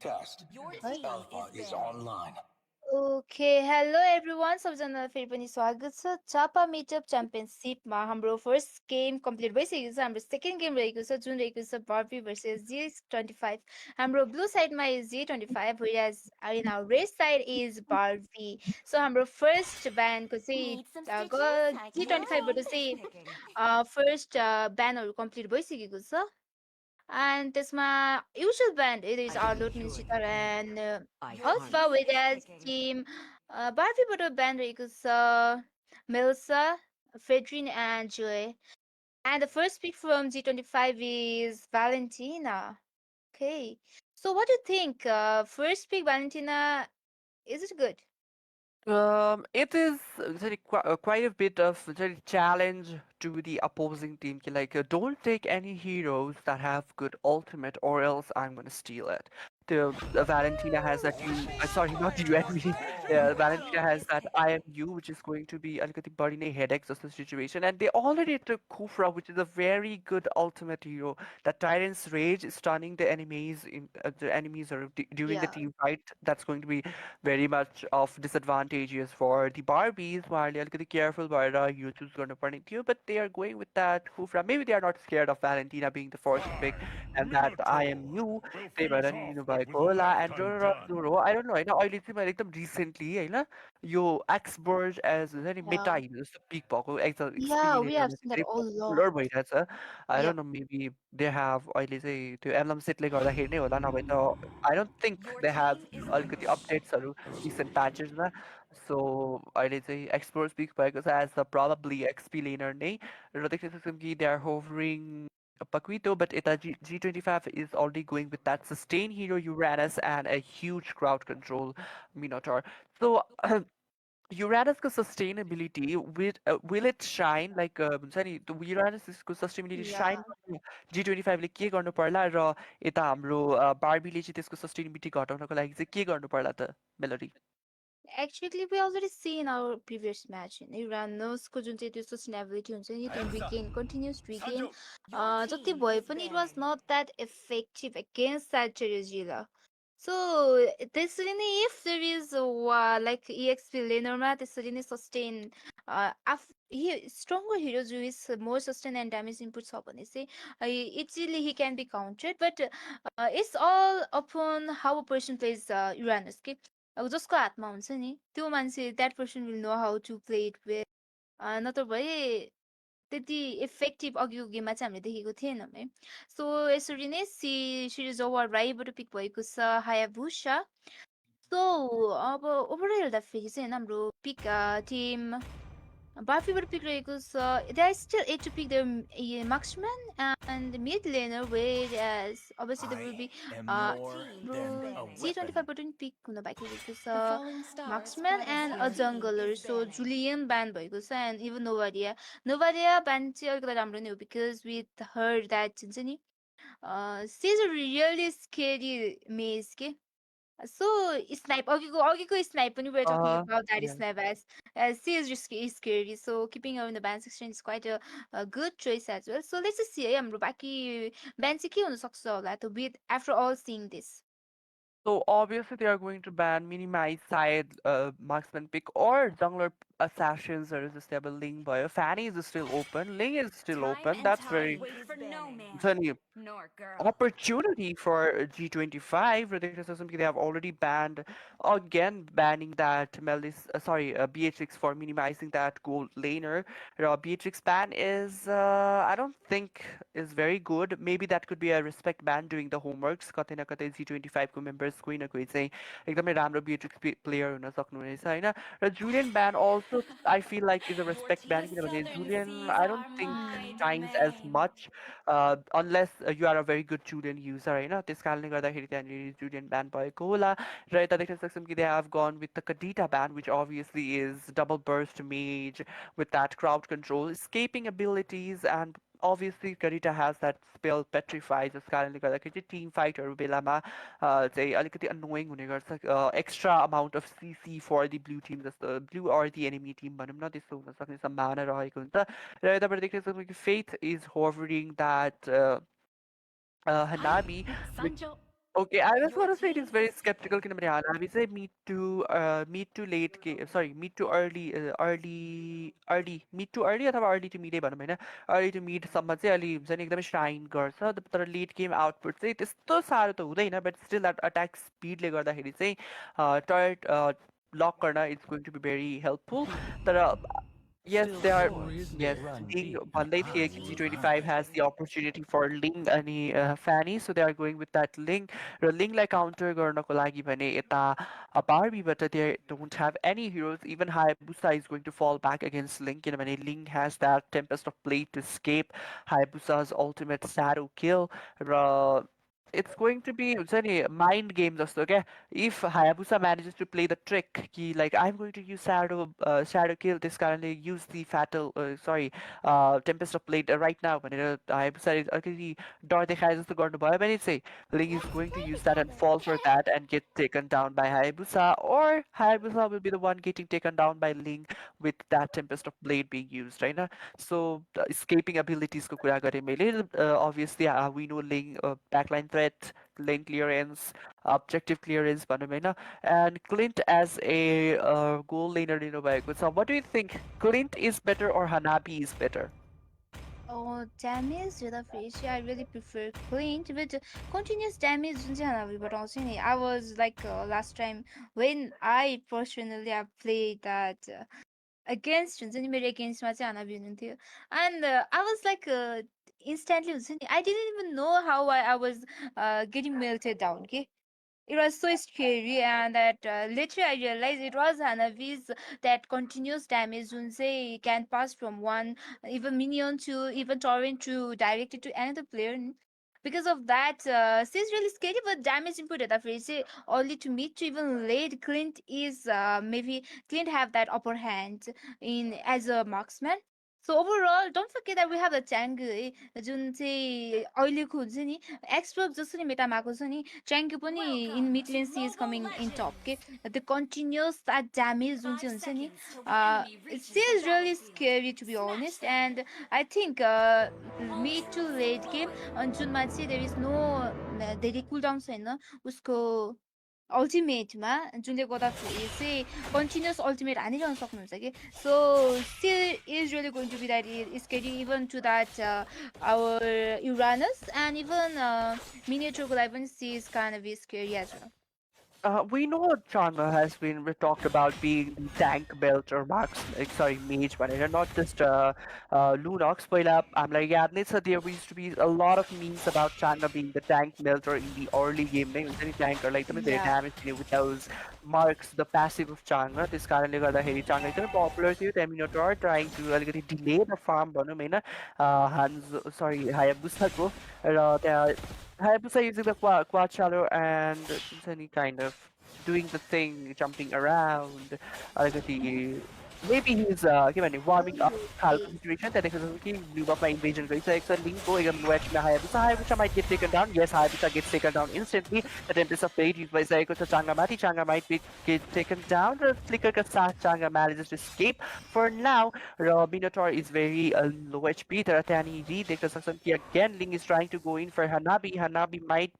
Test. है Alpha is online. Okay hello everyone सबैजनालाई फेरि पनि स्वागत छ चापा मिटअप च्याम्पियनसिपमा हाम्रो फर्स्ट गेम कम्प्लिट भइसकेको छ हाम्रो सेकेन्ड गेम रहेको छ जुन रहेको छ बार्बी भर्सेस G25 हाम्रो ब्लू साइडमा is G25 whereas in our red side is Barbie सो हाम्रो फर्स्ट ब्यान्डको चाहिँ G25बाट चाहिँ फर्स्ट ब्यानहरू कम्प्लिट भइसकेको छ and त्यसमा usual band it is Arlot Minchitar and Alpha whereas team Barbie band रहेको छ Melsa, Fedrin and Joy. And the first pick from G25 is Valentina. Okay. So what do you think? First pick Valentina, is it good? It is quite a bit of challenge to the opposing team. Don't take any heroes that have good ultimate, or else I'm gonna steal it. The Valentina has that you. Sorry, not you and me. Yeah, Valentina has that I am you, which is going to be alikati body nei headaches of the situation. And they already took Kufra, which is a very good ultimate hero. That Tyrant's Rage is stunning the enemies or during the Yeah. team fight. That's going to be very much of disadvantageous for the Barbies. While they're अलिकति careful भएर you choose गर्नुपर्ने थियो, but they are going with that Kufra. Maybe they are not scared of Valentina being the first pick and that I am you. त्यही भएर नि लिनुभएको होला. And Doro, I don't know होइन अहिले चाहिँ मैले एकदम recently होइन यो Axburg as हुन्छ नि Yeah. मेटा हिरो जस्तो पिक भएको Yeah, we have एक्सपिलिनेटरमा seen चाहिँ that धेरै all पपुलर along. भइरहेछ. I Yeah. don't know, maybe they have अहिले चाहिँ त्यो एम्लम सेटले गर्दाखेरि नै होला नभए त I don't think they have अलिकति अपडेट्सहरू recent patchesमा. So अहिले चाहिँ एक्सप्लोर पिक भएको छ as a probably XP laner नै र देख्न सक्छौँ कि they are hovering Paquito, but G25 is already going with that sustain hero Uranus and a huge crowd control Minotaur. So Uranusको sustainability will it shine like हुन्छ नि त्यो Uranusको sustainability Yeah. shine G25 ले के गर्नु पर्ला र यता हाम्रो बार्बीले चाहिँ त्यसको sustainability घटाउनको लागि चाहिँ के गर्नु पर्ला त melody Actually, we already see in our previous match होइन Uranusको जुन चाहिँ त्यो sustainability हुन्छ नि त्यो regain continuous regain जति भए पनि it was not that effective against that Terazila. So त्यसरी नै if there is like EXP lanerमा त्यसरी नै sustain stronger heroes who is more sustain and damage input छ भने चाहिँ easily he can be countered but it's all upon how a person plays Uranus के अब जसको हातमा हुन्छ नि त्यो मान्छे that person will know how to play it well नत्र भए त्यति इफेक्टिभ अघिको गेममा चाहिँ हामीले देखेको थिएनौँ है सो यसरी नै सिरिज ओभर राईबाट पिक भएको छ हायाभुसा सो अब ओभरअल हेर्दाखेरि चाहिँ होइन हाम्रो पिक टिम Buffy pick रहेको they are still yet to pick their marksman and mid laner whereas obviously there will be bro G25 button pick हुन बाँकी रहेको छ marksman and a jungler so Julian ban भएको छ and even Novaria ban चाहिँ अलिकति राम्रो नै हो because we heard that हुन्छ नि she's a really scary maze के so अघिको snipe पनि we're talking about that yeah. snipe as she is just scary so keeping her in the band section is quite a good choice as well so let's just see है हाम्रो बाँकी band चाहिँ के हुन सक्छ होला त with after all seeing this So obviously they are going to ban minimize side marksman pick or jungler assassins or is stable Ling भयो. Fanny is still open. Ling is still open. That's very funny opportunity for G25. They have already banned again banning that Beatrix for minimizing that gold laner. Beatrix ban is I don't think is very good. Maybe that could be a respect ban doing the homeworks. कतै न कतै G25 को members कोही न कोही चाहिँ एकदमै राम्रो Beatrix player हुन सक्नुहुनेछ हैन र Julian ban also I feel like is a respect ban किनभने Julian I don't think shines as much unless you are a very good Julian user होइन त्यस कारणले गर्दाखेरि त्यहाँनिर Julian ban भएको होला र यता देख्न सक्छौँ कि they have gone with the Kadita ban which obviously is double burst mage with that crowd control escaping abilities and obviously Kadita has that spell petrify जस कारणले गर्दाखेरि चाहिँ team fighter बेलामा चाहिँ अलिकति annoying हुने गर्छ extra amount of CC for the blue team जस्तो blue or the enemy team भनौँ न त्यस्तो हुन सक्ने सम्भावना रहेको हुन्छ र यताबाट देख्न सक्छौँ कि Faith is hovering that Hanabi Okay, I was gonna say it is very skeptical किनभने हामी चाहिँ mid to late game, sorry, mid to early, mid to early अथवा early to mid भनौँ होइन, early to mid सम्म चाहिँ अलि हुन्छ नि एकदमै shine गर्छ तर late game output चाहिँ त्यस्तो साह्रो त हुँदैन, but still that attack speed ले गर्दाखेरि चाहिँ turret lock गर्न it's going to be very helpful. तर yes, they are. Yes, Ling भन्दै थिए कि G25 has the opportunity for Ling अनि Fanny, so they are going with that Ling. Raw Lingलाई counter गर्नको लागि भने यता Barbie-बाट they don't have any heroes. Even Hayabusa is going to fall back against Ling किनभने Ling has that Tempest of Blade to escape Hayabusa's ultimate shadow kill raw it's going to be हुन्छ नि mind game जस्तो क्या. If Hayabusa manages to play the trick, कि like I'm going to use shadow kill this कारणले use the fatal sorry Tempest of Blade right now भनेर Hayabusa अलिकति डर देखाए जस्तो गर्नुभयो भने चाहिँ Ling is going to use that and fall for that and get taken down by Hayabusa, or Hayabusa will be the one getting taken down by Ling with that Tempest of Blade being used right. So escaping abilities को कुरा गरेँ मैले, obviously we know Ling backline threat, lane clearance, objective clearance भनौँ होइन, and Clint as a goal laner लिनुभएको छ. What do you think? Clint is better or Hanabi is better? Oh, damage with a fish. I really prefer Clint, but continuous damage जुन चाहिँ हनाबीबाट आउँछ नि. I was like last time when I personally have played that against हुन्छ नि मेरो againstमा चाहिँ हनाबी हुनुहुन्थ्यो. And I was like instantly हुन्छ नि. I didn't even know how I was getting melted down. Okay, it was so scary, and that later I realized it was Hanabi's that continuous damage जुन चाहिँ can pass from one even minion to even torrent to directly to another player. Because of that, she's really scary, but damage input at the phrase only to mid to even late. Clint is maybe Clint have that upper hand in as a marksman. So overall, don't forget that we have the Chang जुन चाहिँ अहिलेको हुन्छ नि एक्सप्लोभ जसरी मेटामा आएको छ नि च्याङ्की पनि in mid lane she is coming in top के द कन्टिन्युस द्याट ड्यामेज जुन चाहिँ हुन्छ नि she is really scary to be honest and I think mid to late game जुनमा चाहिँ देयर इज नो धेरै कुलडाउन छैन उसको अल्टिमेटमा जुनले गर्दाखेरि चाहिँ कन्टिन्युस अल्टिमेट हानिरहन सक्नुहुन्छ कि so still is really going to be that scary even to that our Uranus and even मिनिएचरको लागि पनि she is can be scary as well. We know Chang'e has been talked about being the tank belt or max, like, sorry, mage भनेर, not just Lunox. पहिला हामीलाई याद नै छ there used to be a lot of memes about Chang'e being the tank belt or in the early game नै हुन्छ नि tankerलाई एकदमै धेरै Yeah. damage दिने with those marks, the passive of Chang'e. त्यस कारणले गर्दाखेरि Chang'e एकदमै popular थियो. Terminator trying to अलिकति delay the farm भनौँ होइन, sorry Hayabusa-को, र त्यहाँ Hayabusa using the quad shadow and any kind of doing the thing, jumping around. अलिकति maybe he's के भने warming up खालको situation त्यहाँदेखि जस्तो कि blue buff मा invasion गरिसकेको छ Link को एकदम wedge मा Hayabusa might get taken down. Yes, Hayabusa gets taken down instantly. The Tempest of Fate used भइसकेको छ Chang'e माथि. Chang'e might get taken down. र flicker का साथ Chang'e manages to escape for now. Raw Minotaur is very low HP तर त्यहाँनिर देख्न सक्छौँ कि again Link is trying to go in for Hanabi. Hanabi might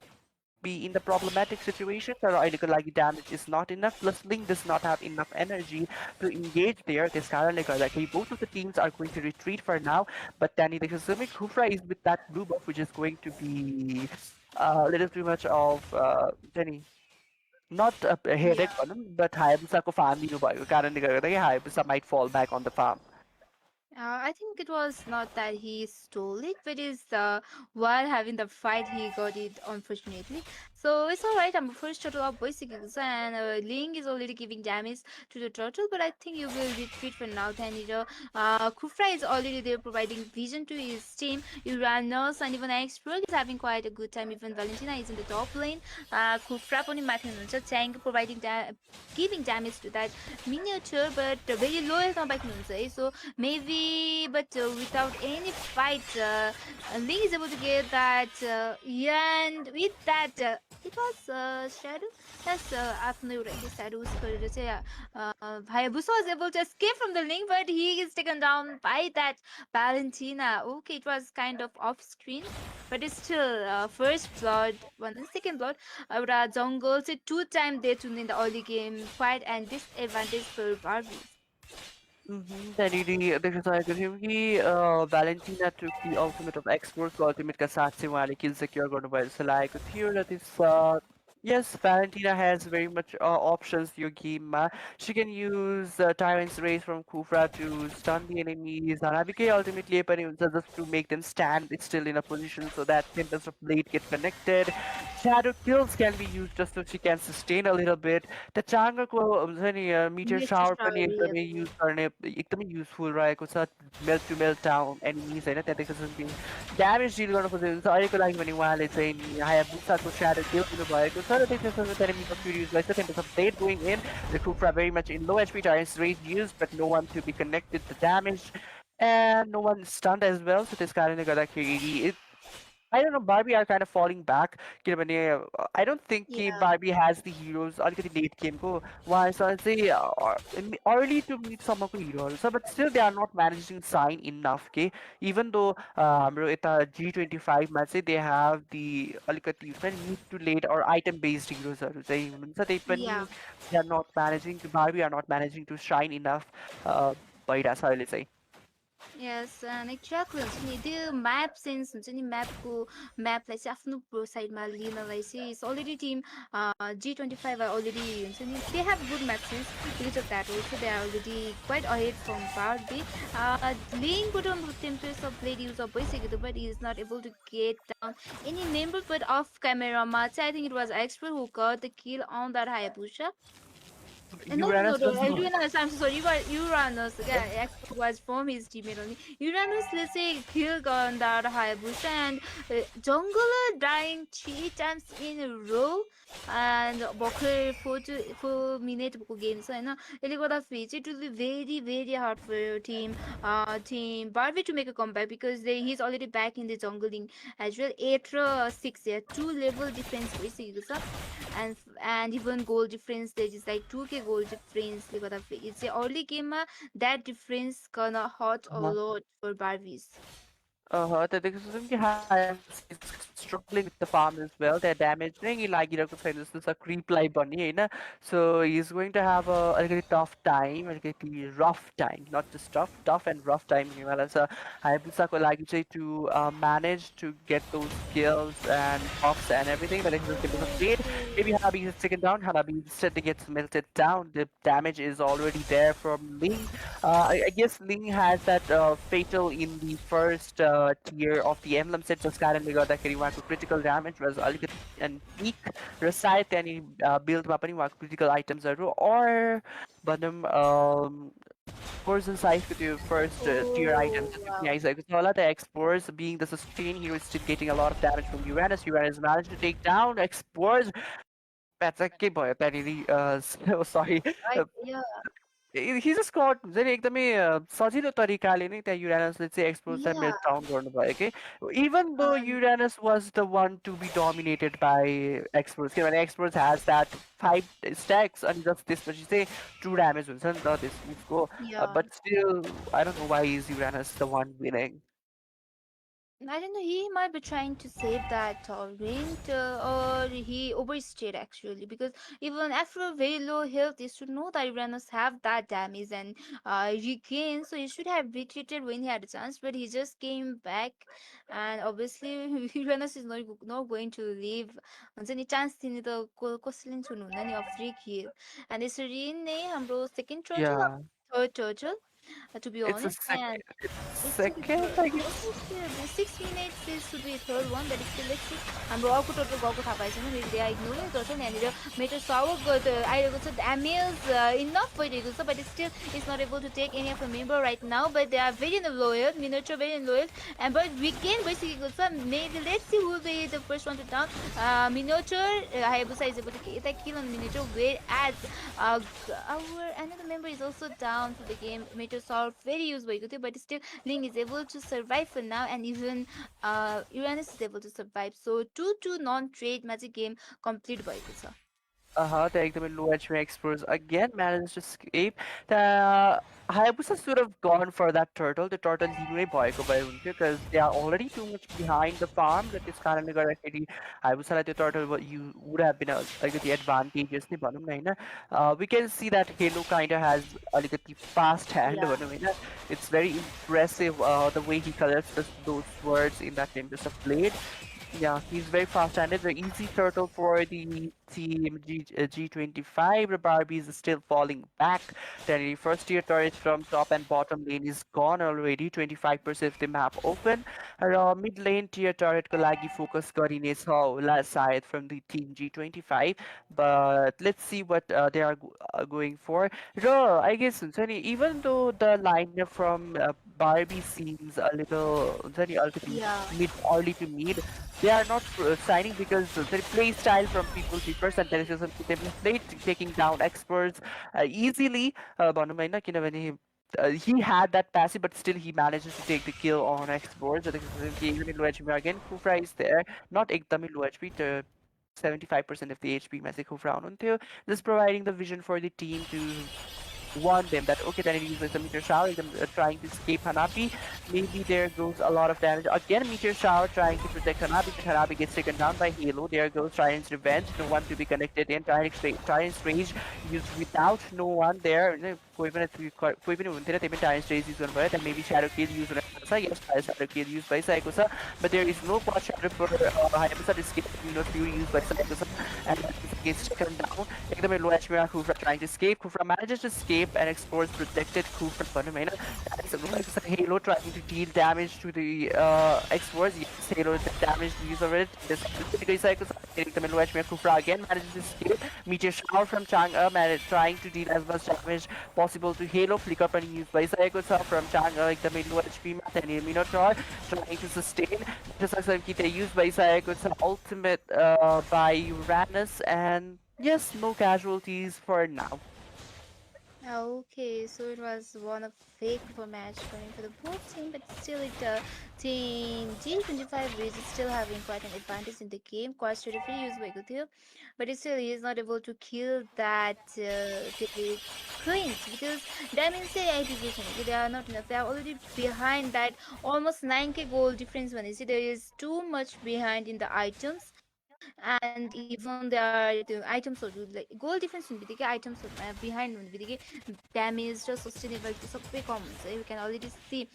be in the problematic situation तर अहिलेको लागि damage is not enough, plus Link does not have enough energy to engage there. त्यस कारणले गर्दाखेरि both of the teams are going to retreat for now, but त्यहाँनिर देख्न सक्छौँ Khufra is with that blue buff, which is going to be a little too much of हुन्छ not a headache Yeah. भनौँ, but Hayabusa को farm दिनुभएको कारणले गर्दाखेरि Hayabusa might fall back on the farm. I think it was not that he stole it, but is while having the fight he got it unfortunately. So it's alright. I'm first turtle of boy and Ling is already giving damage to the turtle, but I think you will retreat for now. Tanito. Kufra is already there providing vision to his team. Uranus and even Explore is having quite a good time. Even Valentina is in the top lane. Kufra पनि माथि हुनुहुन्छ. Tank providing giving damage to that miniature, but very low health नपाइकन हुन्छ है. So maybe, but without any fight, Lee is able to get that. Yeah, and with that, It was Shadow. Yes, आफ्नो एउटा के Shadow गरेर चाहिँ Hayabusa was able to escape from the link, but he is taken down by that Valentina. Okay, it was kind of off screen, but it's still first blood, one and second blood. एउटा jungle चाहिँ two time death हुने in the early game, quite and disadvantage for Barbies. त्यहाँनिर देख्न सकेको थियौँ कि Valentina took the ultimate of एक्सपोर्टको अल्टिमेटका साथ चाहिँ उहाँले किल सेक्योर गर्नुभयो जस्तो लागेको थियो र त्यस yes, Valentina has very much options your game. She can use Tyrant's Race from Kufra to stun the enemies. Hanabike ultimately पनि हुन्छ just to make them stand still in a position so that Tempest of Blade get connected. Shadow kills can be used just so she can sustain a little bit. The Changaको हुन्छ नि Meteor Mr. Shower पनि Shower, yes. एकदमै use गर्ने एकदमै useful रहेको छ melt to melt down enemies होइन त्यहाँ देख्न सक्छौँ ड्यामेज डिल गर्न खोजेको हुन्छ अहिलेको लागि भने उहाँले चाहिँ नि हायाबुसाको स्याडो किल दिनुभएको छ र देख्न सक्छौँ त्यहाँनिर मिट अफ फ्युरी युज भएछ त्यहाँदेखि of blade going in the Khufra very much in low HP times rage use but no one to be connected the damage and no one stunned as well so त्यस कारणले गर्दाखेरि I don't know, Barbie are kind of falling back. किनभने I don't think कि Yeah, Barbie has the heroes अलिकति late game को उहाँसँग चाहिँ early to mid सम्मको हिरोहरू छ but still they are not managing sign enough के even though हाम्रो यता G25 मा चाहिँ they have the अलिकति हुन्छ नि mid to late or item based heroesहरू चाहिँ हुनुहुन्छ त्यही पनि yeah. they are not managing to Barbie are not managing to shine enough भइरहेछ अहिले चाहिँ Yes, and exactly हुन्छ नि त्यो म्याप सेन्स हुन्छ नि म्यापको म्यापलाई चाहिँ आफ्नो साइडमा लिनलाई चाहिँ it's already team G25 are already हुन्छ नि they have good map sense because of that also they are already quite ahead from Barbie. Linkबाट Tempest of Blade use of भइसकेको थियो but he is not able to get down any member but off cameraमा चाहिँ I think it was expert who got the kill on that Hayabusa. No, no, no, Uranus was no. Uranus, I'm so sorry. Uranus. Yeah, expert was from his teammate only. Uranus, let's say, killed on that Hayabusa and Jungler dying 3 times in a row. And भर्खर 4 minute game छ होइन यसले गर्दाखेरि चाहिँ it will be very very hard for your team Barbie to make a comeback because he's already back in the jungling as well 8 raw 6 yeah 2 level difference भइसकेको छ and even goal difference there is like 2k goal difference ले गर्दाखेरि चाहिँ early game मा that difference gonna hurt a lot for Barbies. त्यहाँदेखि सोचौँ कि Hayabusa is struggling with the farm as well. Their damage नै लागिरहेको छैन जस्तो छ क्रिपलाई पनि होइन so he's going to have a अलिकति tough time अलिकति rough time not just tough and rough time हुनेवाला छ Hayabusaको लागि चाहिँ to manage to get those kills and buffs and everything but it's just a bit of great maybe Hanabi is taken down Hanabi instead gets melted down the damage is already there from Ling I guess Ling has that fatal in the first tier of the emblem set just कारणले गर्दाखेरि उहाँको critical damage was अलिकति and peak र सायद त्यहाँनिर buildमा पनि उहाँको critical itemsहरू or भनौँ Poison Size with your first tier items Oh that wow. आइसकेको छ होला the Explorers being the sustain hero is still getting a lot of damage from Uranus Uranus managed to take down Explorers प्याचक्कै भयो त्यहाँनिर sorry Yeah, हि just गट हुन्छ नि एकदमै सजिलो तरिकाले नै त्यहाँ युरानसले चाहिँ एक्सप्लोजलाई yeah. मेल्ट डाउन गर्नुभयो कि even though um, Uranus was the one to be dominated by Xborg किनभने एक्सप्लोज हेज द्याट 5 स्ट्याक्स अनि जस्ट त्यसपछि चाहिँ 2 ड्यामेज हुन्छ नि त त्यसको yeah. But still I don't know why is Uranus the one winning I don't know. He might be trying to save that torrent, or he overstayed actually. Because even after very low health, you should know that Uranus have that damage and regain. So he should have retreated when he had a chance, but he just came back, and obviously Uranus is not going to leave. हुन्छ नि chance दिने त कसैले पनि छुनुहुन्न नि free kill and यसरी नै हाम्रो सेकेन्ड या total third total to be it's a honest and it's still the second third. I guess Also, still the 6 minutes is should be third one, but still let's see. हाम्रो अर्को total गएको थाहा पाएन मेरो they are ignoring total यहाँनिर मेरो सावक आइरहेको छ ड्यामेज इनफ भइरहेको छ but still is not able to take any of the member right now but they are very loyal Minotaur very loyal and but weaken भइसकेको छ maybe let's see who be the first one to down Minotaur Hayabusa is able to kill on Minotaur, whereas our another member is also down for the game. Minotaur meteor shower very used भएको थियो, but still Ling is able to survive for now, and even Uranus is able to survive. So 2-2 non-trade मा चाहिँ game complete भएको छ. The एकदमै low HP explorers again managed to escape. The Hayabusa should have gone for that turtle. The turtle लिनु नै भएको भए हुन्थ्यो because they are already too much behind the farm. र त्यस कारणले गर्दाखेरि हायबुसालाई त्यो turtle you would have been अलिकति advantageous नै भनौँ न होइन. We can see that Halo kind of has अलिकति fast hand Yeah. भनौँ होइन. It's very impressive the way he collects those words in that Tempest of Blade. Yeah, he's very fast-handed. The easy turtle for the team G25. The Barbie is still falling back. The first tier turret from top and bottom lane is gone already. 25% of the map open. Mid lane tier turret ko लागि focus गरिनेछ होला सायद from the team G25. But let's see what they are going for. I guess हुन्छ नि, even though the lineup from Barbie seems a little हुन्छ नि अलिकति Yeah. mid early to mid, they are not signing because the play style from people keepers and there is some play taking down experts easily. भनौँ होइन किनभने he had that passive, but still he manages to take the kill on exports. Even in low HP again, Kufra is there, not एकदमै low HP. 75% of the HP मा चाहिँ Kufra हुनुहुन्थ्यो, just providing the vision for the team to warn them that okay, then it uses a meteor shower, them trying to escape Hanabi. Maybe there goes a lot of damage. Again, meteor shower trying to protect Hanabi, but Hanabi gets taken down by Halo. There goes Tyrant's Revenge, no one to be connected in. Tyrant's Rage used without no one there. कोही पनि हुन्थेन, त्यही पनि Tyrant's Rage use गर्नुभयो. Then maybe Shadow Kill use गर्नुभएको छ. Yes, Shadow Kill use भइसकेको छ. But there is no quad shadow for Hayabusa to escape. Fury use भइसकेको छ. And gets taken down. एकदमै low HP मा Kufra trying to escape. Kufra manages to escape and explores protected Kufra भनौँ होइन. Halo trying to deal damage to the explores. Yes, Halo damage use of it. This गइसकेको छ. एकदमै low HP मा Kufra again manages to escape. Meteor shower from Chang'e trying to deal as much damage possible to Halo. Flicker पनि use भइसकेको छ from Chang'e एकदमै low HP मा. त्यहाँनिर Minotaur trying to sustain. Just कि त्यहाँ use भइसकेको छ. Ultimate by Uranus, and yes, no casualties for now. Okay, so it was one of fake for match going for the both team, but still team G25 is still having quite an advantage in the game. Quite free use भएको थियो, but still he is not able to kill that the Queens because that means they are not enough. They are already behind that almost 9k goal difference. When you see there is too much behind in the items, and even there are the items like goal difference हुने बित्तिकै items behind हुने बित्तिकै damage र sustainable सबै कम हुन्छ. You can already see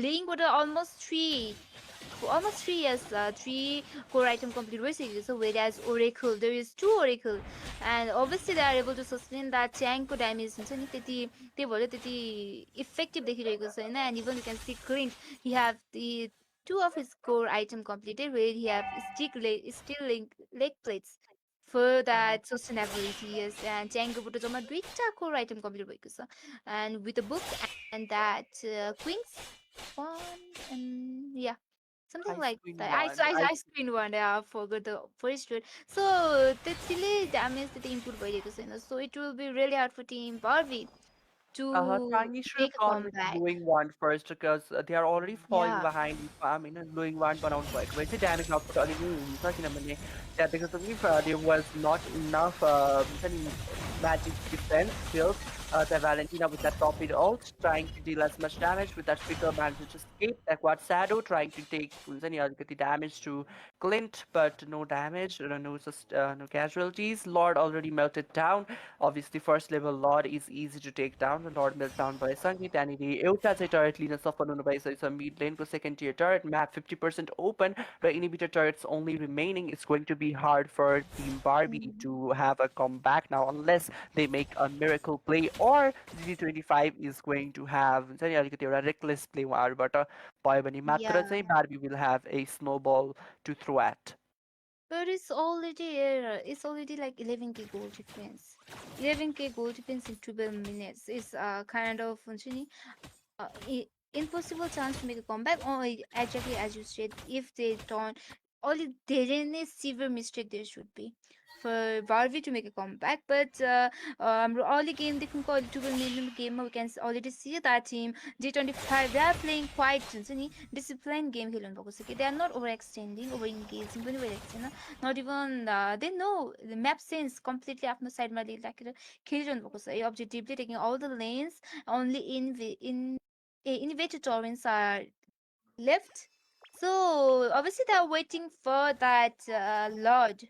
Link बाट almost 3 years 3 core item complete भइसकेको छ, whereas Oracle there is 2 Oracle, and obviously they are able to sustain that tank को damage हुन्छ नि, त्यही भएर त्यति effective देखिरहेको छैन. And even you can see Clint, he have the two of his core item completed, where he have steel leg plates for that sustainability. Yes, and Django बाट जम्मा 2टा core item complete भएको छ, and with a book and that queens one, and yeah, something Ice like Queen that. one. I screen one. Yeah, I forgot the first word. So त्यतिले damage त्यति input भइरहेको छैन. So it will be really hard for team Barbie to Tiny should make have a gone with comeback. glowing one first because they are already falling Yeah. behind in farm. Glowing one बनाउनु भएको भए चाहिँ damage output अलि नै हुन्छ किनभने त्यहाँ because of if there was not enough हुन्छ नि magic defense skills. The Valentina with that top mid ult trying to deal as much damage with that flicker manages to escape. That quad shadow trying to take हुन्छ नि अलिकति damage to Clint, but no damage, no casualties. Lord already melted down. Obviously, first level Lord is easy to take down. The Lord melts down by Sangit, and एउटा चाहिँ turret लिन सफल हुनु भइसकेको छ mid lane को second tier turret. Map 50% open. The inhibitor turrets only remaining. It's going to be hard for Team Barbie Mhm. to have a comeback now unless they make a miracle play or G25 is going to have हुन्छ नि अलिकति एउटा reckless play उहाँहरूबाट भयो भने मात्र Yeah. चाहिँ Barbie will have a snowball to throw at. But it's already like 11k goal difference. 11k goal difference in 12 minutes is kind of हुन्छ नि, impossible chance to make a comeback. Or exactly as you said, if they don't only धेरै नै severe mistake there should be for Barbie to make a comeback. But हाम्रो early game देखिको अहिले 12 minute गेममा we can already see that team G25 they are playing quite हुन्छ नि disciplined game खेल्नु भएको छ कि they are not overextending over engaging पनि भइरहेको छैन. Not even they know the map sense completely आफ्नो साइडमा राखेर खेलिरहनु भएको छ. Objectively taking all the lanes only innovative torrents are left. So obviously they are waiting for that Lord.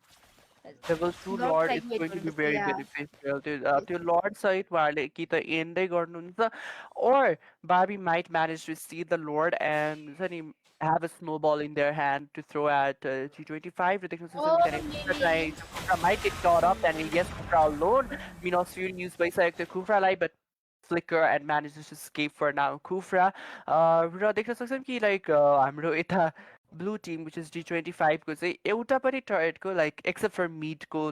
Uh, Level 2 Lord Lord like is wait going for to be us. very Yeah. beneficial. Yes. To Lord side उहाँहरूले कि त एन्डै गर्नुहुन्छ or Barbie might manage to see the Lord and हुन्छ नि have a snowball in their hand to throw at G25 र देख्न सक्छौँ Or कि त्यहाँनिर Kufra maybe. चाहिँ Kufra might get caught up and yes Kufra alone Minos use भइसकेको थियो Kufraलाई but flicker and manages to escape for now Kufra र देख्न सक्छौँ कि like हाम्रो यता blue team which is G25 को चाहिँ एउटा पनि turret को like except for mid को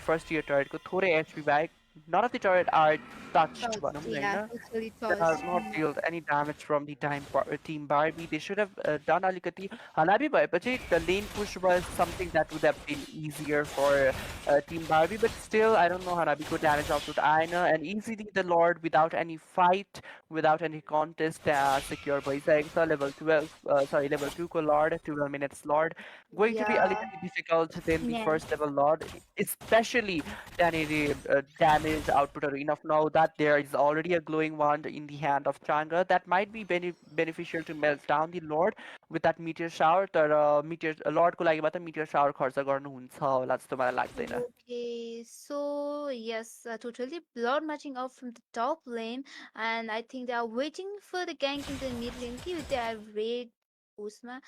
first year turret को थोरै HP बाहेक none of the turret are touched Thoughts. भनौँ न Yeah, होइन totally that are thoughts. not dealt any damage from the team Barbie. They should have done alikati halabi bhayeपछि the lane push was something that would have been easier for team Barbie, but still I don't know Hanabiको damage output Aina and easily the Lord without any fight, without any contest secure भइसकेको छ level 12 sorry level 2 को Lord 12 minutes Lord going to be Yeah. alikati difficult than the Yeah. first level Lord, especially त्यहाँनिर damage output or enough now that there is already a glowing wand in the hand of Changa that might be beneficial to melt down the Lord with that meteor shower तर meteor Lord को लागि मात्र meteor shower खर्च गर्नुहुन्छ होला जस्तो मलाई लाग्दैन. Okay, so yes, totally. Lord marching out from the top lane, and I think they are waiting for the gank in the mid lane. कि They are red उसमा.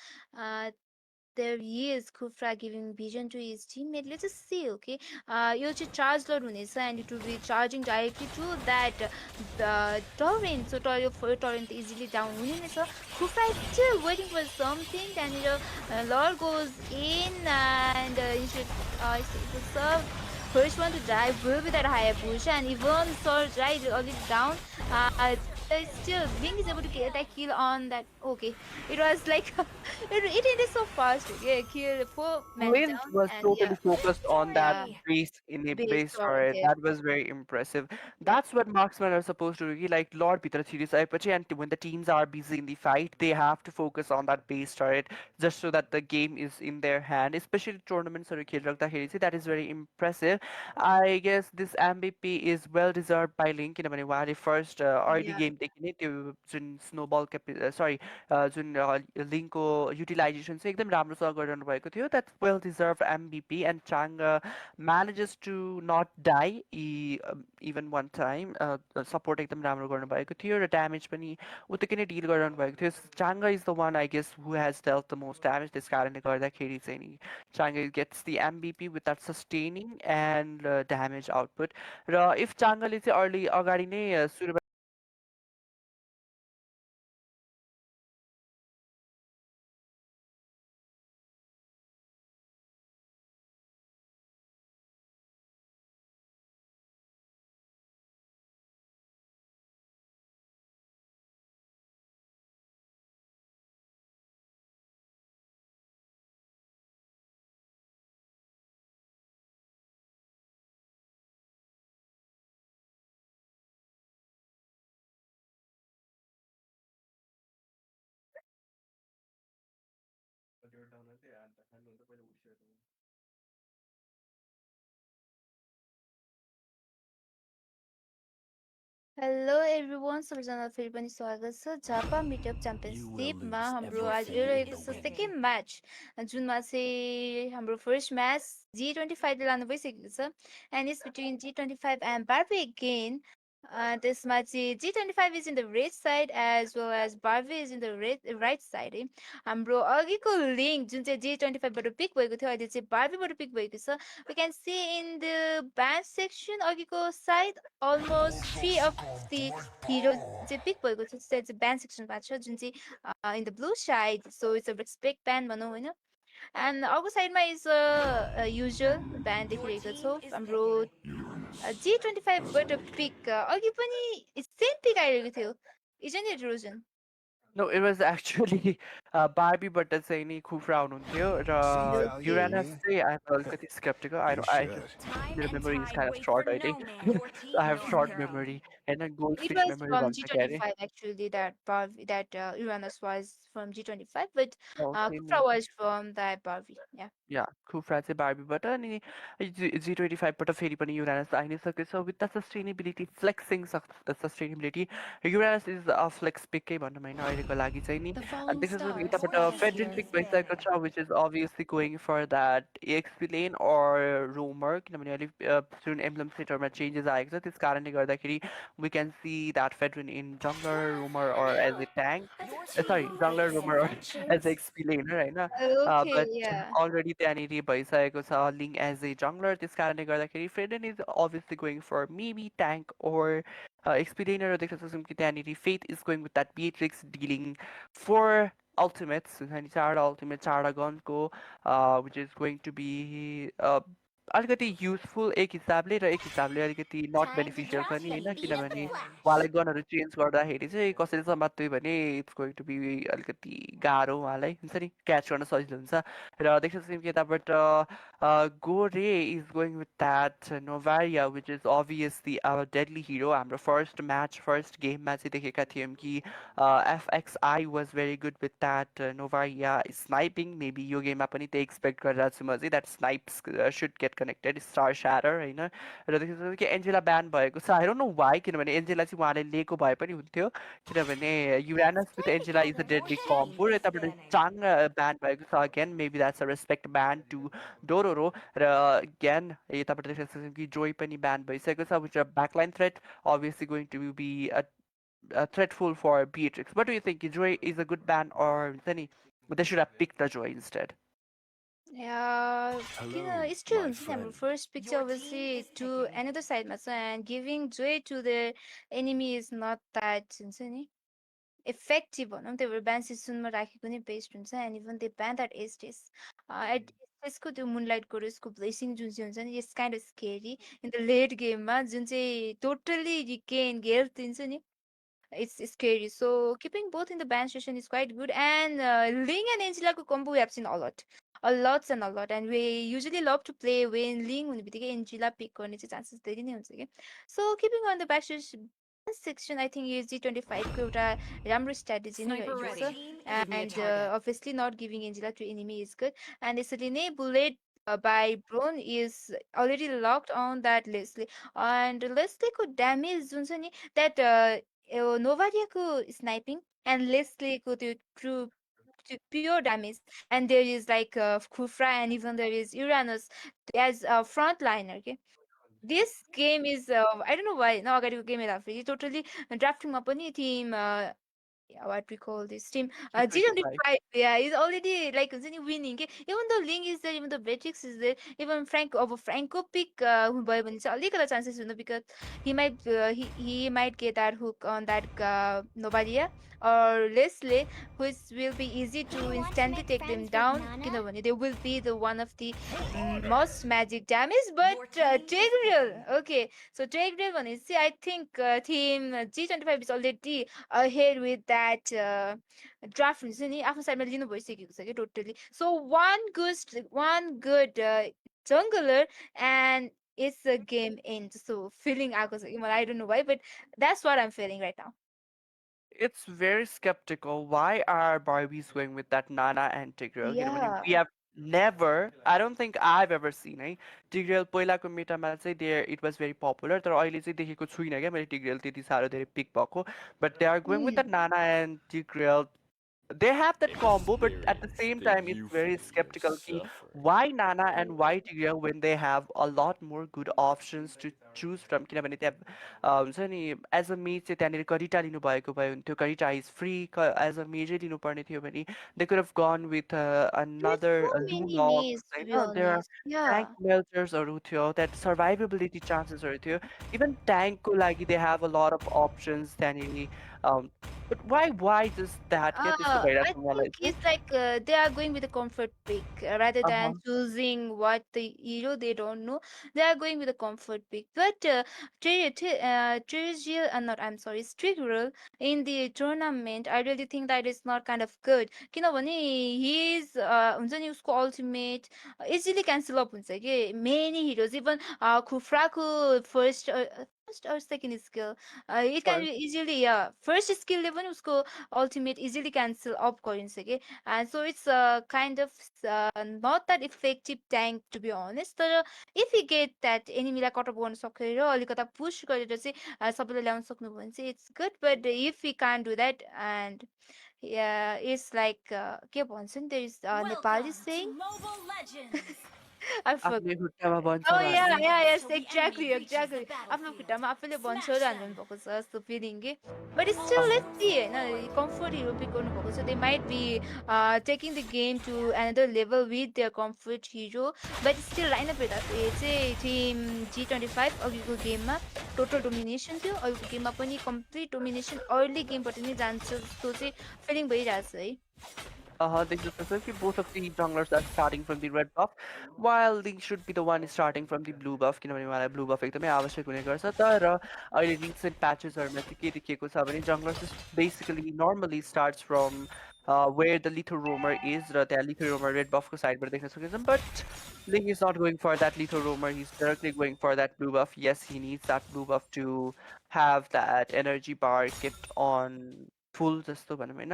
There he is, Kufra giving vision to his teammate. Let's just see, okay? यो चाहिँ charge load हुनेछ and it will be charging directly to that torrent. So torrent easily down हुने नै छ. Kufra is still waiting for something. त्यहाँनिर Lord goes in and it was first one to die will be that Hayabusa and even Surge right already down. Still Bing is able to get that kill on that. Okay, it was like it ended so fast. Okay, kill 4 men Lynch down was and yeah, totally focused on that yeah, base in a base base torrent. turret. Yes, That was very impressive. yep, That's what marksmen are supposed to do. Like Lord Peter छिरिसकेपछि and when the teams are busy in the fight, they have to focus on that base turret just so that the game is in their hand. Especially tournaments or खेलिराख्दाखेरि चाहिँ that is very impressive. I guess this MVP is well deserved by Link किनभने उहाँले first early yeah. game देखि नै त्यो जुन snowball sorry जुन लिङ्कको utilization चाहिँ एकदम राम्रोसँग गरिरहनु भएको थियो that's well deserve MVP and Chang'e manages to not die even one time support एकदम राम्रो गर्नुभएको थियो र ड्यामेज पनि उत्तिकै नै डिल गरिरहनु भएको थियो Chang'e is the one I guess who has dealt the most damage त्यस कारणले गर्दाखेरि चाहिँ नि Chang'e gets the MVP with that sustaining and damage output र इफ चाङ्गाले चाहिँ अर्ली अगाडि नै सुरु हेलो एभ्रिवान सबैजना फेरि पनि स्वागत छ झापा मिटअप च्याम्पियनसिपमा हाम्रो आज यो रहेको छ सेकेन्ड म्याच जुनमा चाहिँ हाम्रो फर्स्ट म्याच G25ले लानु भइसकेको छ and it's between G25 and Barbie again त्यसमा चाहिँ G25 is in the red side as well as Barbie is in the right side है हाम्रो अघिको लिङ्क जुन चाहिँ G25बाट पिक भएको थियो अहिले चाहिँ बार्बीबाट पिक भएको छ we can see in the banned section अघिको side almost three of the heroes चाहिँ pick भएको छ त्यसलाई चाहिँ band सेक्सनमा छ जुन चाहिँ in the blue side so it's a respect band भनौँ होइन and अर्को साइडमा इज युजुअल ब्यान्ड देखिरहेको छौँ हाम्रो G25बाट पिक अघि पनि सेम पिक आइरहेको थियो इजन इट रोजन No, it was actually Barbieबाट चाहिँ नि खुफ्रा हुनुहुन्थ्यो र See value in युरानस me? चाहिँ I'm अलिकति skeptical. You I just should. मेरो memory is kind of short अहिले. I have short memory होइन It goldfish was memory from भन्छ क्या अरे. G25 actually that Uranus was from G25, but Oh, same Kufra was from that Barbie. Yeah. या खुफ्रा चाहिँ बार्बीबाट अनि G25बाट फेरि पनि युरानस आइ नै सक्दैछ with the sustainability flexing sustainability Uranus is a flex पिकै भनौँ होइन अहिलेको लागि चाहिँ नि अनि त्यसपछि यताबाट फेड्रिन पिक भइसकेको छ which is obviously going for that EXP lane or roamer किनभने अलिक जुन एम्ब्लम सेटरमा चेन्जेस आएको छ त्यस कारणले गर्दाखेरि we can see that Fredrinn in jungler roamer or as a tank sorry jungler roamer or as a EXP laner होइन Okay, but yeah. Already त्यहाँनिर भइसकेको छ लिङ एज ए जङ्गलर त्यस कारणले गर्दाखेरि Fredrinn is obviously going for maybe tank or experiencer देख्न सक्छौँ कि त्यहाँनिर Faith is going with that Beatrix dealing four ultimates हुन्छ नि चारवटा अल्टिमेट चारवटा गनको which is going to be अलिकति युजफुल एक हिसाबले र एक हिसाबले अलिकति नट बेनिफिसियल पनि होइन किनभने उहाँलाई गनहरू चेन्ज गर्दाखेरि चाहिँ कसैले समात्यो भने इट्स गोइङ टु बी अलिकति गाह्रो उहाँलाई हुन्छ नि क्याच गर्न सजिलो हुन्छ र देख्न सक्छौँ कि यताबाट गोरे is going with that Novaria which is obviously अब डेडली हिरो हाम्रो फर्स्ट म्याच फर्स्ट गेममा चाहिँ देखेका थियौँ कि FXI was very good with that Novaria sniping maybe यो गेममा पनि त्यही एक्सपेक्ट गरिरहेको छु म चाहिँ that snipes should get connected star shatter होइन र देख्न सक्छौँ कि एन्जेला ब्यान भएको छ आई डोन्ट नो वाइ किनभने एन्जेला चाहिँ उहाँले लिएको भए पनि हुन्थ्यो किनभने Uranus with Angela is a deadly combo र यताबाट चाङ ब्यान भएको छ again maybe that's a respect ban to Dororo र अगेन यताबाट देख्न सक्छौँ कि जोई पनि ब्यान भइसकेको छ which backline threat obviously going to be threatful for Beatrix. What do you think? Joy is a good ban or Sunny? But they should have picked the Joy instead. Yeah, Hello, still my हुन्छ नि हाम्रो friend. first pick चाहिँ obviously to another side मा छ and giving joy to the enemy is not that हुन्छ नि effective भनौँ त्यही भएर ban seasonमा राखेको नै बेस्ट हुन्छ and even they ban that Estes एस्टेसको त्यो मुनलाइटको यसको ब्लेसिङ जुन चाहिँ हुन्छ नि it's kind of scary in the late गेममा जुन चाहिँ टोटल्ली रिकेन हेल्थ दिन्छ नि it's scary. So keeping both in the ban station is quite good. And Ling and Angela को combo we have seen a lot and a lot. And we usually love to play when Ling हुने बित्तिकै Angela pick गर्ने चाहिँ chances धेरै नै हुन्छ क्या. So keeping on the back section, I think USG25 को एउटा राम्रो strategy नै रहेको छ. And obviously not giving Angela to enemy is good. And यसरी नै bullet by Braun is already locked on that Leslie. And Leslie को damage जुन छ नि that Novariaku sniping and Leslieku to true to pure damage and there is like Kufra and even there is Uranus as a frontliner okay this game is I don't know why no अगाडिको game हेर्दाखेरि totally draftingमा पनि team yeah, what we call this team G25. G25 yeah is already like winning okay? Even though Ling is there even though Beatrix is there even Franco pick भयो भने चाहिँ अलिकति chances हुनु because he might get that hook on that Novaria or Leslie which will be easy to instantly take them down किनभने they will be the one of the most magic damage but Tigreal okay so Tigreal भनेपछि I think team G25 is already ahead with that draft हुन्छ नि आफ्नो साइडमा लिनु भइसकेको छ कि totally so one good jungler and it's a game end so feeling आएको छ कि मलाई I don't know why but that's what I'm feeling right now It's very skeptical. Why are Barbies going with that Nana and Tigreal? किनभने yeah we have never, I don't think I've ever seen है Tigreal पहिलाको मेटामा चाहिँ there it was very popular तर अहिले चाहिँ देखेको छुइनँ क्या मैले Tigreal त्यति साह्रो धेरै पिक भएको but they are going with mm. that Nana and Tigreal they have that combo, but at the Experience same that time, it's you very face your skeptical. Ki suffering. why Nana and why Tigreal when they have a lot more good options to choose from? किनभने त्यहाँ हुन्छ नि as a मेज चाहिँ त्यहाँनिर करिटा लिनुभएको भए हुन्थ्यो करिटा इज फ्री एज अ मेजै लिनुपर्ने थियो भने they could have gone with there's so another many लुनक्स maze to be होइन देयर honest ट्याङ्क yeah मेल्टर्सहरू थियो द्याट सर्भाइभेबिलिटी चान्सेसहरू थियो इभन ट्याङ्कको लागि they have a lot of options त्यहाँनिर Um, but why does that get this I think it's like they are going with a comfort pick rather than Uh-huh. choosing what the hero they don't know. They are going with a comfort pick. But not I'm sorry, Striggle in the tournament, I really think that is not kind of good. किनभने he's हुन्छ नि उसको ultimate easily cancel up हुन्छ कि many heroes even खुफ्राको first or second skill it can be First. easily yeah first skill ले पनि उसको ultimate easily cancel up गरिन्छ के and so it's kind of not that effective tank to be honest तर if you get that enemyलाई cut off गर्न सकेर अलिकता पुश गरेर चाहिँ सबैलाई ल्याउन सक्नुभयो भने चाहिँ it's good but if we can't do that and yeah it's like के भन्छ नि there is Nepali saying I आफ्नै forgot. खुट्टामा बन्छ Oh yeah, भन्ने yeah, yes, exactly, exactly. आफ्नो खुट्टामा आफैले बन्छ हान्नु भएको छ जस्तो फिलिङ के but still uh, let's see होइन comfort hero pick गर्नु भएको छ they might be taking the game to another level with their comfort hero but still lineup हेर्दाखेरि चाहिँ team G25 अघिको गेममा टोटल डोमिनेसन थियो अघिको गेममा पनि कम्प्लिट डोमिनेसन अर्ली गेमबाट नै जान्छ जस्तो चाहिँ फिलिङ भइरहेछ है They just specifically both of the junglers are starting from the red buff, while Link should be the one starting from the blue buff. किनभने उहाँलाई blue buff एकदमै आवश्यक हुने गर्छ तर अहिले recent patchesहरूमा चाहिँ के देखिएको छ भने junglers just basically normally starts from where the lethal roamer is र त्यहाँ lethal roamer red buff को sideबाट देख्न सकिन्छ but Link is not going for that lethal roamer, he's directly going for that blue buff. Yes, he needs that blue buff to have that energy bar kept on full जस्तो भनौँ होइन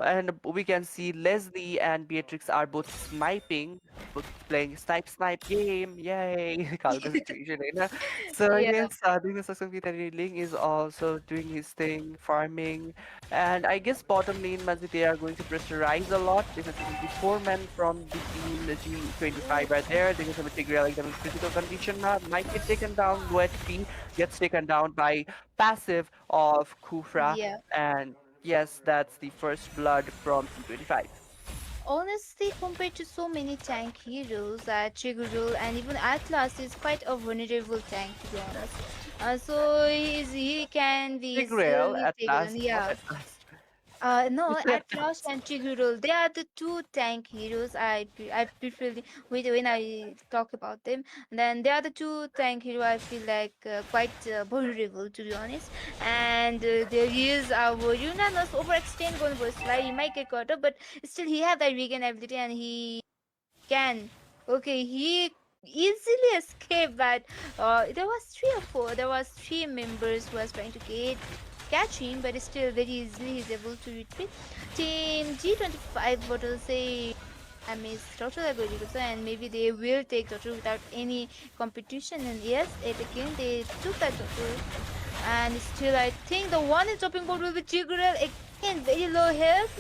and we can see Leslie and Beatrix are both sniping, both playing snipe game. Yay! खालको situation होइन. So yeah yes, देख्न सक्छौँ कि त्यहाँनिर Ling is also doing his thing, farming, and I guess bottom lane मा चाहिँ they are going to pressurize a lot. देख्न सक्छौँ कि 4 men from the team the G25 are there. देख्न सक्छौँ Tigreal एकदमै critical conditionमा might get taken down. Loet gets taken down by passive of Kufra, yeah and yes, that's the first blood from G25. Honestly, compared to so many tank heroes, Chigurul and even Atlas is quite a vulnerable tank to be honest. He can be Tigreal easily at taken. last, not Yeah, at last. You no, said at Atlas last. and Chigurul, they are the two tank heroes I prefer when I talk about them. Then they are the two tank hero I feel like quite vulnerable to be honest. And there is our Uranus overextend going for slide. He might get caught up, but still he have that regen ability and he can. Okay, he easily escaped, but there was three or four. There was three members who was trying to catch him, but still very easily he's able to retreat. Team G25 what will say damage total ability and maybe they will take total without any competition and yes at again they took that total and still I think the one is dropping board will be Tigreal again very low health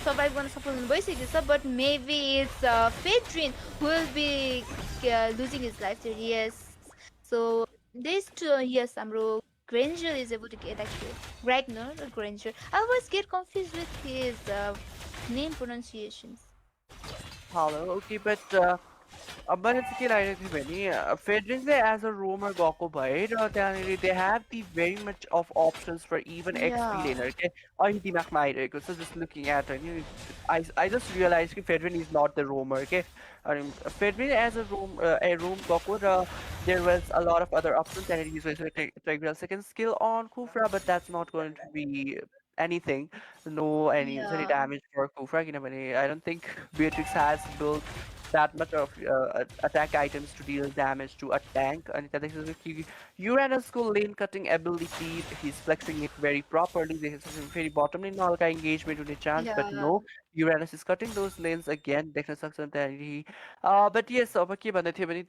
survive गर्न सफल भइसकेको छ but maybe it's Fedrin who will be losing his life there yes so this two yes हाम्रो Granger is able to get that kill Ragnar or Granger I always get confused with his name pronunciations Hello, okay, but मैले चाहिँ के लागिरहेको थियो भने फेड्रिङ चाहिँ as a रोमर गएको भए र त्यहाँनिर they have the very much of options for even XP yeah learner के अहिले दिमागमा आइरहेको छ जस्ट लुकिङ एट होइन आई जस्ट रियलाइज कि फेड्रिन इज नट द रोमर के अनि फेड्रिन एज अ रोम गएको र there was a lot of other options त्यहाँनिर युज गरिसकेको second skill on Khufra but that's not going to be anything, no any yeah damage for Kufra. I don't think Beatrix has built that much of attack items to deal damage to a tank. And Uranus lane cutting ability, he's flexing it very properly. There's a very bottom lane Nalka engagement with a chance, but yeah no, Uranus is cutting those lanes again. But yes,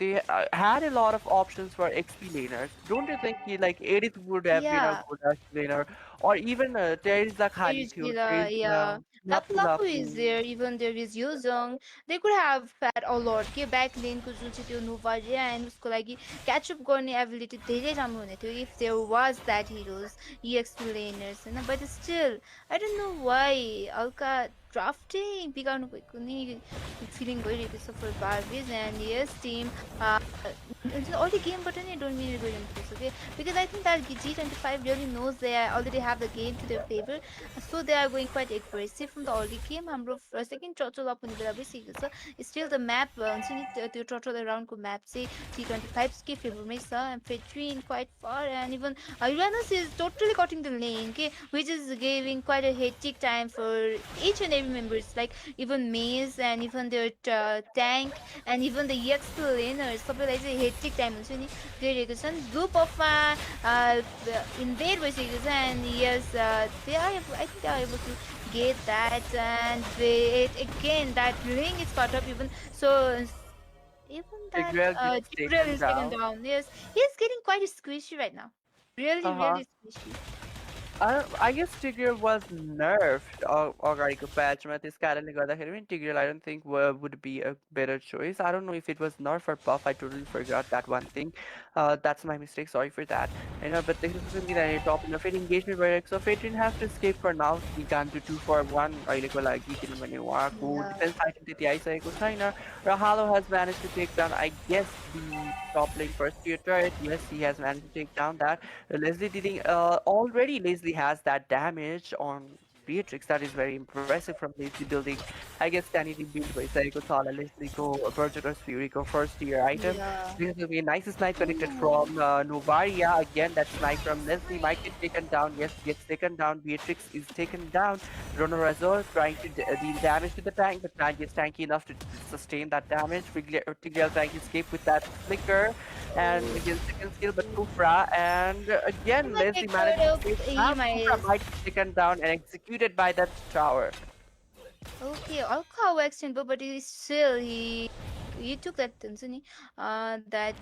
they had a lot of options for XP laners. Don't you think like Edith would have been a yeah good laner? Or even there is the Khali Theo, there is Yeah. Lapu Lapu Lapu is Lapu. there, even there is Yuzong. They could have had a lot के back लेनको जुन चाहिँ त्यो नोभारिया end उसको लागि catch up गर्ने ability धेरै राम्रो हुने थियो if there was that heroes EXP laners होइन but still I don't know why हल्का ड्राफ्टै बिगार्नु भएको नि फिलिङ भइरहेको छ फर बार्बिज एन्ड यस team early game but I don't mean good influence, okay? Because I think that G25 really knows they already have the game to their favor, so they are going quite aggressive from the early game. हाम्रो second total up हुने बेला भइसकेको छ. Still the map हुन्छ नि त्यो total around को map चाहिँ G25 के फेभरमै छ, and featuring quite far, and even Uranus is totally cutting the lane, okay, which is giving quite a hectic time for each and every members, like even Maze and even their tank and even the EX laners सबैलाई चाहिँ hectic time हुन्छ नि गइरहेको छन्. Group of invade भइसकेको छ, and yes, they are able, I think they are able to get that, and wait again that ring is caught up even so. Even that Tigreal gets Gabriel taken is taken down. down. Yes, he's getting quite squishy right now. Really, Uh-huh. really squishy. I guess Tigreal was nerfed अगाडिको प्याचमा त्यस कारणले गर्दाखेरि पनि Tigreal I don't think would be a better choice. I don't know if it was nerf or buff. I totally forgot that one thing. That's my mistake. Sorry for that. You know, but this is going to be the top in the Fate engagement where so Fate didn't have to escape for now. He can't do 2 for 1 अहिलेको लागि किनभने उहाँको Yeah. Defence item त्यति आइसकेको छैन र Halo has managed to take down I guess the top lane first tier turret. Yes, he has managed to take down that. Leslie did already Leslie has that damage on Beatrix. That is very impressive from Leslie building. I guess Sanity build by Saiko Tala, Leslie go Berger's Fury go first tier item. Yeah. This will be a nice snipe connected Ooh. from Novaria. Again, that snipe from Leslie might get taken down. Yes, gets taken down. Beatrix is taken down. Ronorazor trying to deal damage to the tank, but tank is tanky enough to sustain that damage. Tigreal trying to escape with that flicker and Ooh. again second skill, but Kufra and Oh again my Leslie managed god, to take down. Kufra EMIS. might be taken down and executed by that tower. Okay, Alka accent, but he still he took that हुन्छ नि that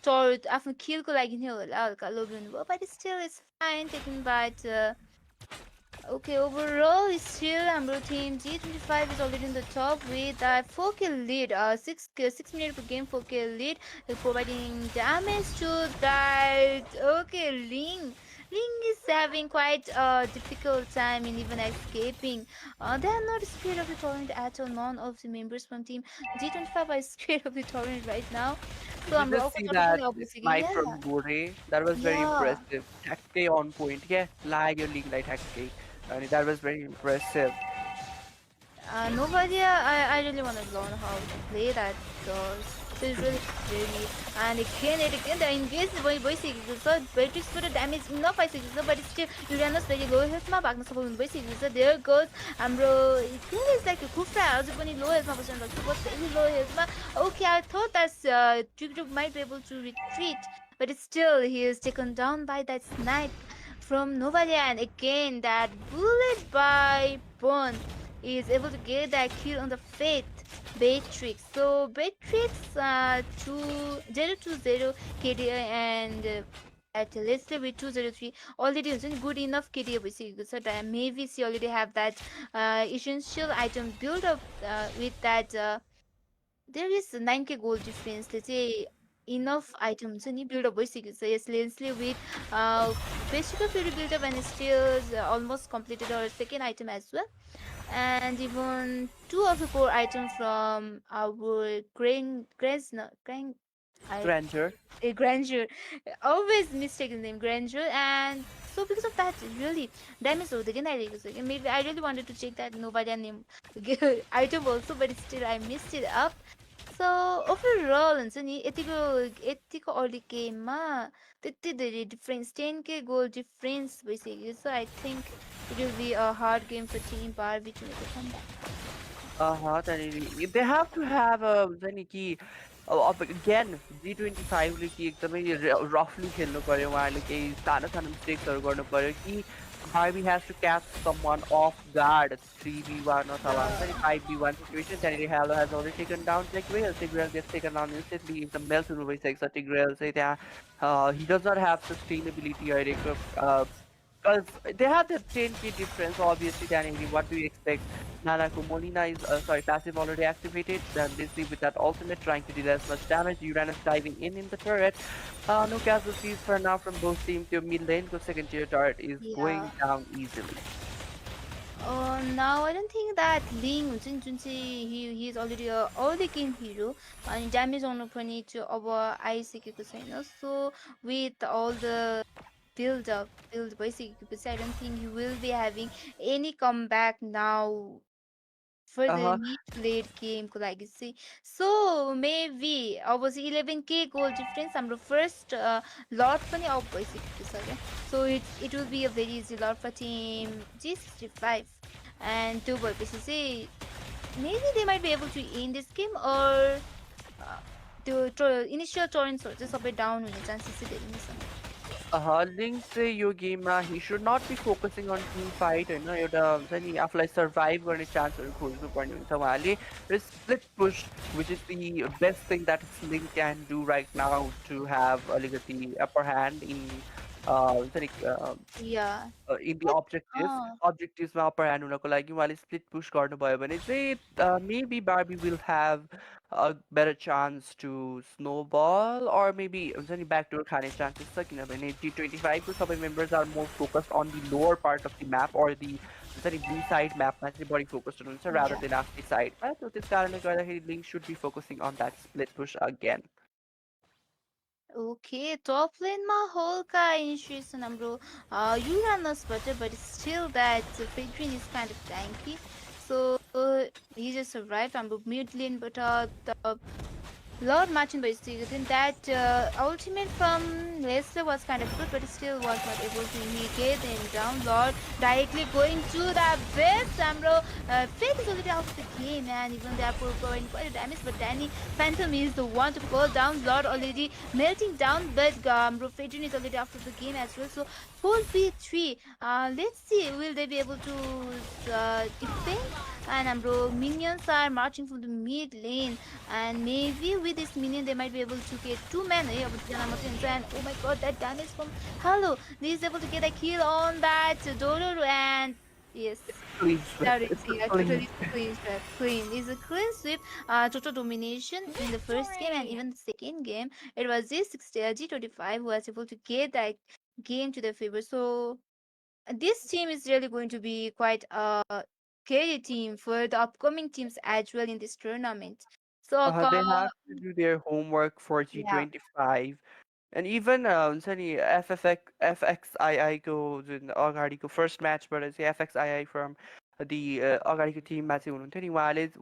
toward आफ्नो किलको लागि नै होला हल्का लोभ्याउनु भयो, but still it's fine taken by okay, overall, still हाम्रो team G25 is already in the top with a 4 kill lead, 6 minute per game 4 kill lead, providing damage to that. Okay, Ling is having quite a difficult time in even escaping. They are not scared of the torrent at all. None of the members from team G25 are scared of the torrent right now. So Did you I'm just Rocco see not that obviously. snipe Yeah, from Gorey? That was very yeah. impressive. Tactic on point. Yeah, lag your league light tactic. I mean, that was very impressive. Nobody, I really want to learn how to play that because it's really scary. And again, the engage भइसकेको छ. Beatrixबाट damage enough आइसकेको छ, but still Uranus फेरि low healthमा भाग्न सफल हुनु भइसकेको छ. There goes हाम्रो there is like Kufra अझै पनि low healthमा बसिरहेको छ. Was very low healthमा. Okay, I thought that Trigger might be able to retreat, but still he is taken down by that snipe from Novalia, and again that bullet by Bond is able to get that kill on the Fate Beatrix. So Beatrix 020 KDA and at Leslie with 203 already isn't good enough KDA भइसकेको छ. Maybe she already have that essential item build up with that there is 9k gold difference. Let's say enough item हुन्छ नि build up भइसकेको छ. Yes, Leslie with Vesicle Fury build up and still almost completed her second item as well, and even two of the core items from our Grand I Granger. a grandeur, always mistaken name grandeur, and so because of that really damage हुँदैन आइरहेको छ. Maybe I really wanted to check that nobody name item also, but still I missed it up. So overall हुन्छ नि यतिको यतिको early गेममा त्यति धेरै डिफरेन्स 10k गोल डिफरेन्स भइसक्यो. So I think it will be a hard game for team Barbie to make a comeback. त्यहाँनिर they have to have a हुन्छ नि कि अब again G25 ले कि एकदमै रफली खेल्नु पर्यो उहाँहरूले केही सानो सानो मिस्टेक्सहरू गर्नु पर्यो कि Barbie has to catch someone off guard 3v1 अथवा हुन्छ नि Yeah. 5v1 situation त्यहाँनिर Halo has already taken down Tigreal gets taken down instantly एकदम मेल सुरु भइसकेको छ Tigreal चाहिँ त्यहाँ he does not have sustainability अहिलेको because they have the 10k difference obviously त्यहाँनिर what do you expect Nanako Molina is sorry passive already activated then Disney with that ultimate trying to deal as much damage Uranus diving in the turret no casualties for now from both teams your mid lane because second tier turret is Yeah. going down easily Now I don't think that Ling हुन्छ नि जुन चाहिँ he is already a early game hero अनि damage आउनु पनि त्यो अब आइसकेको छैन सो with all the build भइसकेपछि I don't think he will be having any comeback now for the Uh-huh. mid-late game को लागि चाहिँ so maybe अब चाहिँ 11k goal difference हाम्रो first lot पनि up भइसकेको छ क्या so it will be a very easy lot for team G25 and त्यो भएपछि चाहिँ maybe they might be able to end this game or uh, त्यो initial torrentsहरू चाहिँ सबै down हुने chances चाहिँ धेरै नै छ Link चाहिँ यो गेममा he should not be focusing on team fight होइन एउटा हुन्छ नि आफूलाई सर्भाइभ गर्ने चान्सहरू खोज्नुपर्ने हुन्छ उहाँले र split push which is the best thing that Link can do right now to have अलिकति upper hand in हुन्छ नि yeah in the but objectivesमा अप्पर ह्यान्ड हुनको लागि उहाँले स्प्लिट पुस गर्नुभयो भने चाहिँ maybe Barbie will have a better chance to snowball or maybe हुन्छ नि ब्याकडोर खाने चान्सेस छ किनभने G25 को सबै members are more focused on the lower part of the map or the हुन्छ नि बी साइड म्यापमा चाहिँ बढी फोकस्ड हुनुहुन्छ रादर yeah देन आफ्नै साइडमा सो त्यस कारणले गर्दाखेरि link should be focusing on that split push again Okay, top lane ma Holka initiation bro. Uranus but still that Fadrin is kind of tanky. So he just survived on mid lane but the Lord Martin by Steven that ultimate from Leslie was kind of good, but still was not able to negate him down. Lord directly going to the best. Amro Faith is already out of the game, and even they are providing quite a damage. But Danny Phantom is the one to go down. Lord already melting down, but Faith is already out of the game as well. So 4v3. Let's see, will they be able to defend? And minions are marching from the mid lane and maybe with this minion they might be able to get two men अब दुईजना मात्रै हुन्छ and oh my god that damage from Halo he is able to get a kill on that Dororo and yes clean sweep that is it's a yeah clean totally clean sweep clean is a clean sweep total domination in the first game and even the second game it was G25 who was able to get that game to their favor so this team is really going to be quite a scary team for the upcoming teams as well in this tournament. So, They have to do their homework for yeah, G25. And even हुन्छ नि FXII को जुन अगाडिको first म्याचबाट चाहिँ FXII from the अगाडिको टिममा चाहिँ हुनुहुन्थ्यो नि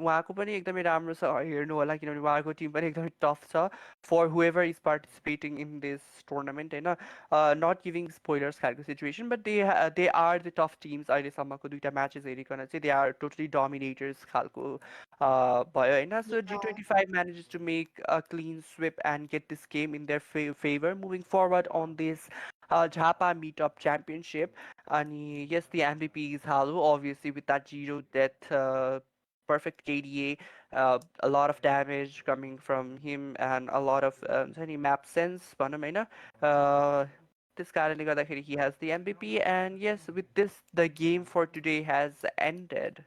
उहाँको पनि एकदमै राम्रो छ हेर्नु होला किनभने उहाँको टिम पनि एकदमै टफ छ for whoever is participating in this tournament होइन नट गिभिङ स्पोइलर्स खालको situation but they are the tough teams अहिलेसम्मको दुईवटा म्याचेस हेरिकन चाहिँ दे आर टोटली डोमिनेटर्स खालको भयो होइन सो yeah, G25 manages to make a clean sweep and get this game in their favor moving forward on this JHAPA Meetup Championship. And yes, the MVP is Halu, obviously with that zero death, perfect KDA, a lot of damage coming from him and a lot of any map sense. भनौँ होइन this कारणले गर्दाखेरि he has the MVP and yes, with this the game for today has ended.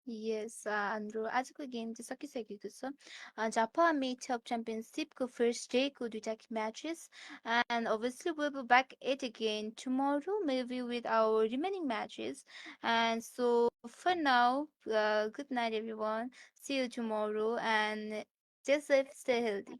yes, हाम्रो आजको game चाहिँ सकिसकेको छ जापा made up च्याम्पियनसिपको first deco दुइटा matches and obviously we'll be back it again tomorrow maybe with our remaining matches and so for now good night everyone see you tomorrow and stay safe stay healthy